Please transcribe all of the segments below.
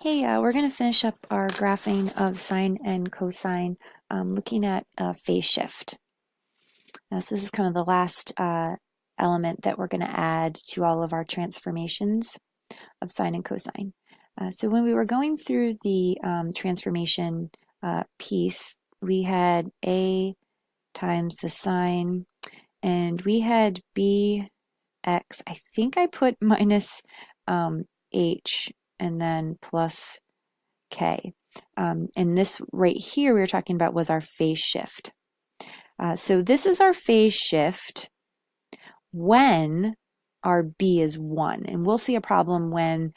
Hey, we're going to finish up our graphing of sine and cosine, looking at phase shift. So this is kind of the last element that we're going to add to all of our transformations of sine and cosine. So when we were going through the transformation piece, we had a times the sine, and we had bx. I think I put minus h and then plus k. And this right here we were talking about was our phase shift. So this is our phase shift when our b is 1. And we'll see a problem when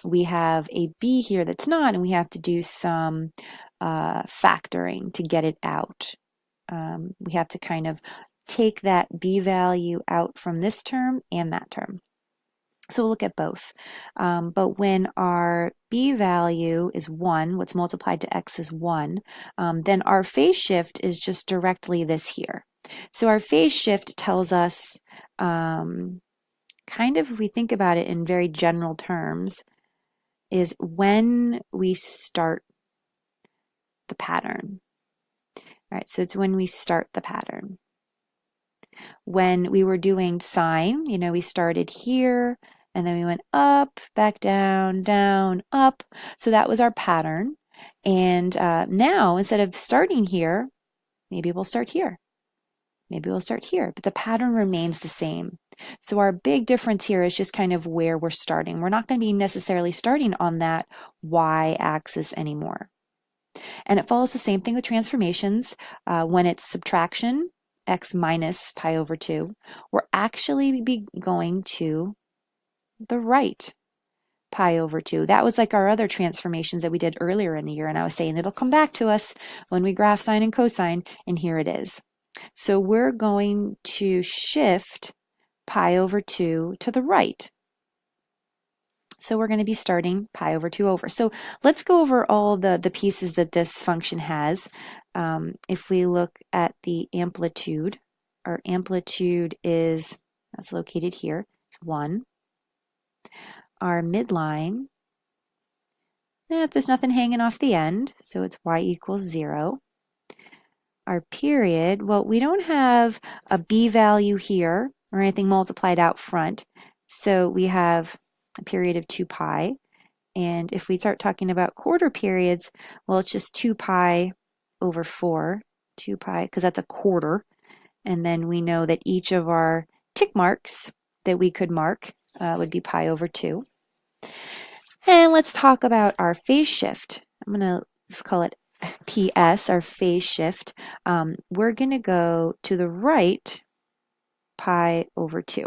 we have a b here that's not, and we have to do some factoring to get it out. We have to kind of take that b value out from this term and that term. So we'll look at both. But when our b value is 1, what's multiplied to x is 1, then our phase shift is just directly this here. So our phase shift tells us, kind of if we think about it in very general terms, is when we start the pattern. All right, so it's when we start the pattern. When we were doing sine, we started here, and then we went up, back down, down, up. So that was our pattern. And now, instead of starting here, maybe we'll start here. Maybe we'll start here, but the pattern remains the same. So our big difference here is just kind of where we're starting. We're not going to be necessarily starting on that y-axis anymore. And it follows the same thing with transformations. When it's subtraction, x minus pi over 2, we're actually be going to the right, pi over 2. That was like our other transformations that we did earlier in the year, and I was saying it'll come back to us when we graph sine and cosine, and here it is. So we're going to shift pi over 2 to the right. So we're going to be starting pi over 2 over. So let's go over all the pieces that this function has. If we look at the amplitude, our amplitude is, that's located here, it's 1. Our midline, there's nothing hanging off the end, so it's y equals 0. Our period, well, we don't have a b value here or anything multiplied out front, so we have a period of 2 pi. And if we start talking about quarter periods, well, it's just 2 pi over 4, 2 pi, because that's a quarter. And then we know that each of our tick marks that we could mark would be pi over 2. And let's talk about our phase shift. I'm going to just call it PS, our phase shift. We're going to go to the right, pi over 2.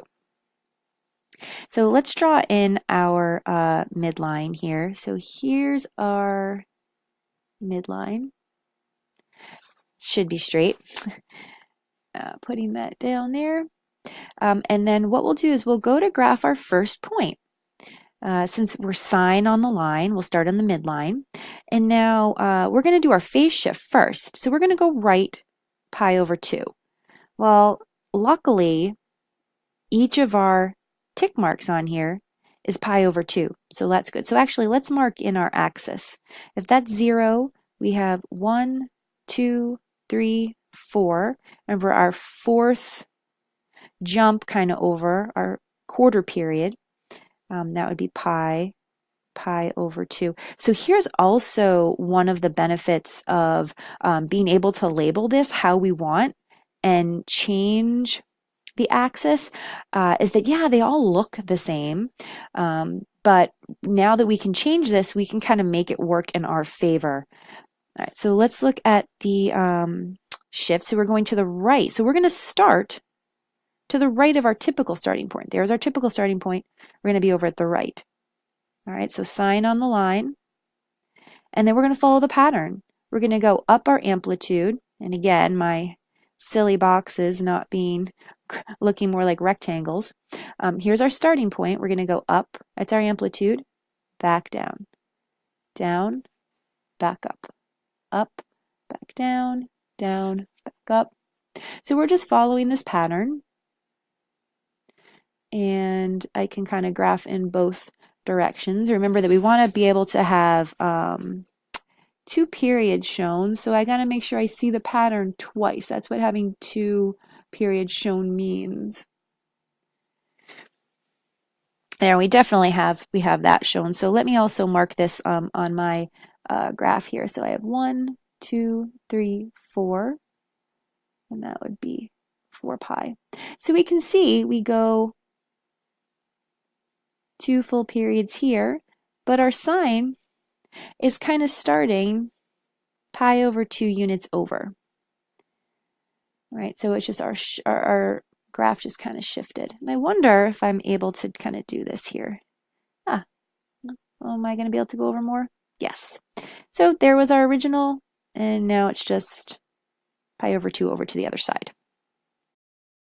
So let's draw in our midline here. So here's our midline. Should be straight. Putting that down there. And then what we'll do is we'll go to graph our first point. Since we're sine on the line, we'll start on the midline. And now we're going to do our phase shift first. So we're going to go right, pi over 2. Well, luckily, each of our tick marks on here is pi over 2. So that's good. So actually, let's mark in our axis. If that's 0, we have 1, 2, 3, 4. Remember, our fourth jump kind of over our quarter period. That would be pi over 2. So here's also one of the benefits of being able to label this how we want and change the axis, is that, yeah, they all look the same, but now that we can change this, we can kind of make it work in our favor. All right, so let's look at the shift. So we're going to the right. So we're going to start to the right of our typical starting point. There's our typical starting point. We're going to be over at the right. All right, so sine on the line. And then we're going to follow the pattern. We're going to go up our amplitude. And again, my silly boxes not being looking more like rectangles. Here's our starting point. We're going to go up. That's our amplitude. Back down. Down. Back up. Up. Back down. Down. Back up. So we're just following this pattern. And I can kind of graph in both directions. Remember that we want to be able to have 2 periods shown, so I got to make sure I see the pattern twice. That's what having 2 periods shown means. There, we definitely have that shown. So let me also mark this on my graph here. So I have 1, 2, 3, 4, and that would be 4 pi. So we can see we go 2 full periods here, but our sine is kind of starting pi over 2 units over. Right, so it's just our graph just kind of shifted. And I wonder if I'm able to kind of do this here. Well, am I going to be able to go over more? Yes. So there was our original, and now it's just pi over 2 over to the other side.